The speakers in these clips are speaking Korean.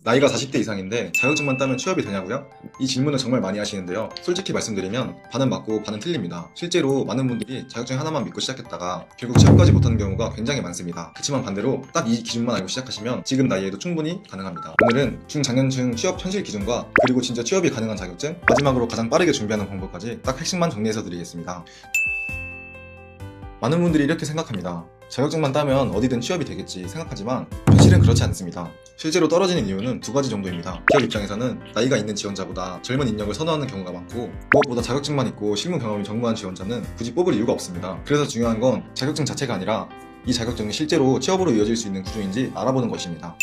나이가 40대 이상인데 자격증만 따면 취업이 되냐고요? 이 질문을 정말 많이 하시는데요. 솔직히 말씀드리면 반은 맞고 반은 틀립니다. 실제로 많은 분들이 자격증 하나만 믿고 시작했다가 결국 취업까지 못하는 경우가 굉장히 많습니다. 그렇지만 반대로 딱 이 기준만 알고 시작하시면 지금 나이에도 충분히 가능합니다. 오늘은 중장년층 취업 현실 기준과 그리고 진짜 취업이 가능한 자격증, 마지막으로 가장 빠르게 준비하는 방법까지 딱 핵심만 정리해서 드리겠습니다. 많은 분들이 이렇게 생각합니다. 자격증만 따면 어디든 취업이 되겠지 생각하지만 현실은 그렇지 않습니다. 실제로 떨어지는 이유는 두 가지 정도입니다. 기업 입장에서는 나이가 있는 지원자보다 젊은 인력을 선호하는 경우가 많고, 무엇보다 자격증만 있고 실무 경험이 정무한 지원자는 굳이 뽑을 이유가 없습니다. 그래서 중요한 건 자격증 자체가 아니라 이 자격증이 실제로 취업으로 이어질 수 있는 구조인지 알아보는 것입니다.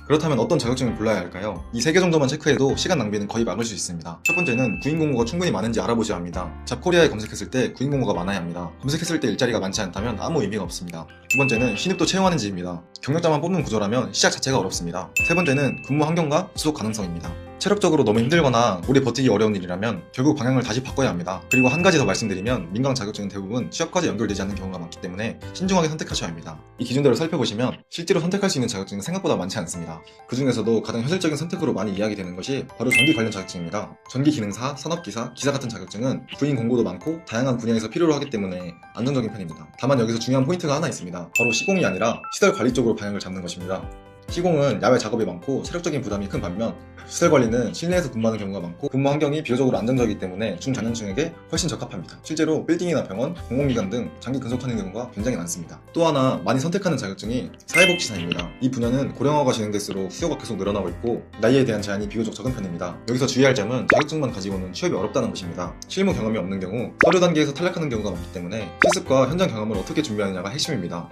그렇다면 어떤 자격증을 골라야 할까요? 이 세 개 정도만 체크해도 시간 낭비는 거의 막을 수 있습니다. 첫 번째는 구인 공고가 충분히 많은지 알아보셔야 합니다. 잡코리아에 검색했을 때 구인 공고가 많아야 합니다. 검색했을 때 일자리가 많지 않다면 아무 의미가 없습니다. 두 번째는 신입도 채용하는지입니다. 경력자만 뽑는 구조라면 시작 자체가 어렵습니다. 세 번째는 근무 환경과 지속 가능성입니다. 체력적으로 너무 힘들거나 오래 버티기 어려운 일이라면 결국 방향을 다시 바꿔야 합니다. 그리고 한 가지 더 말씀드리면 민간 자격증은 대부분 취업까지 연결되지 않는 경우가 많기 때문에 신중하게 선택하셔야 합니다. 이 기준대로 살펴보시면 실제로 선택할 수 있는 자격증은 생각보다 많지 않습니다. 그 중에서도 가장 현실적인 선택으로 많이 이야기되는 것이 바로 전기 관련 자격증입니다. 전기 기능사, 산업기사, 기사 같은 자격증은 구인 공고도 많고 다양한 분야에서 필요로 하기 때문에 안정적인 편입니다. 다만 여기서 중요한 포인트가 하나 있습니다. 바로 시공이 아니라 시설 관리 쪽으로 방향을 잡는 것입니다. 시공은 야외 작업이 많고 체력적인 부담이 큰 반면 시설 관리는 실내에서 근무하는 경우가 많고 근무 환경이 비교적으로 안정적이기 때문에 중장년층에게 훨씬 적합합니다. 실제로 빌딩이나 병원, 공공기관 등 장기 근속하는 경우가 굉장히 많습니다. 또 하나 많이 선택하는 자격증이 사회복지사입니다. 이 분야는 고령화가 진행될수록 수요가 계속 늘어나고 있고 나이에 대한 제한이 비교적 적은 편입니다. 여기서 주의할 점은 자격증만 가지고는 취업이 어렵다는 것입니다. 실무 경험이 없는 경우 서류 단계에서 탈락하는 경우가 많기 때문에 실습과 현장 경험을 어떻게 준비하느냐가 핵심입니다.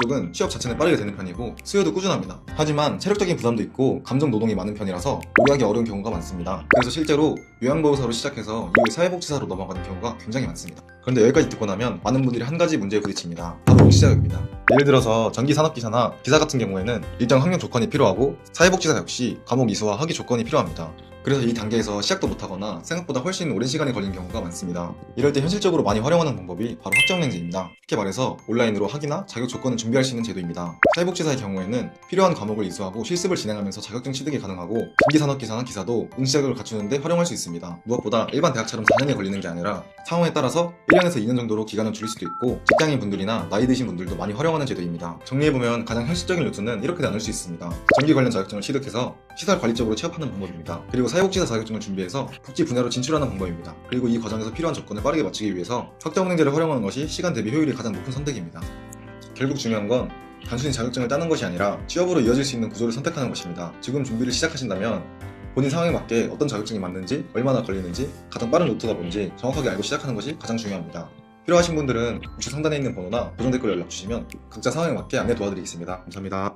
이쪽은 취업 자체는 빠르게 되는 편이고 수요도 꾸준합니다. 하지만 체력적인 부담도 있고 감정 노동이 많은 편이라서 오래 하기 어려운 경우가 많습니다. 그래서 실제로 요양보호사로 시작해서 이후에 사회복지사로 넘어가는 경우가 굉장히 많습니다. 그런데 여기까지 듣고 나면 많은 분들이 한 가지 문제에 부딪힙니다. 바로 입시 자격입니다. 예를 들어서 전기산업기사나 기사 같은 경우에는 일정 학력 조건이 필요하고 사회복지사 역시 과목 이수와 학위 조건이 필요합니다. 그래서 이 단계에서 시작도 못하거나 생각보다 훨씬 오랜 시간이 걸리는 경우가 많습니다. 이럴 때 현실적으로 많이 활용하는 방법이 바로 학점은행제입니다. 쉽게 말해서 온라인으로 학위나 자격 조건을 준비할 수 있는 제도입니다. 사회복지사의 경우에는 필요한 과목을 이수하고 실습을 진행하면서 자격증 취득이 가능하고 전기산업기사나 기사도 응시 자격을 갖추는데 활용할 수 있습니다. 무엇보다 일반 대학처럼 4년이 걸리는 게 아니라 상황에 따라서 1년에서 2년 정도로 기간을 줄일 수도 있고 직장인 분들이나 나이 드신 분들도 많이 활용하는 제도입니다. 정리해보면 가장 현실적인 루트는 이렇게 나눌 수 있습니다. 전기 관련 자격증을 취득해서 시설 관리 쪽으로 취업하는 방법입니다. 그리고 사회복지사 자격증을 준비해서 복지 분야로 진출하는 방법입니다. 그리고 이 과정에서 필요한 조건을 빠르게 맞추기 위해서 학점은행제를 활용하는 것이 시간 대비 효율이 가장 높은 선택입니다. 결국 중요한 건 단순히 자격증을 따는 것이 아니라 취업으로 이어질 수 있는 구조를 선택하는 것입니다. 지금 준비를 시작하신다면 본인 상황에 맞게 어떤 자격증이 맞는지, 얼마나 걸리는지, 가장 빠른 루트가 뭔지 정확하게 알고 시작하는 것이 가장 중요합니다. 필요하신 분들은 우측 상단에 있는 번호나 고정 댓글로 연락 주시면 각자 상황에 맞게 안내 도와드리겠습니다. 감사합니다.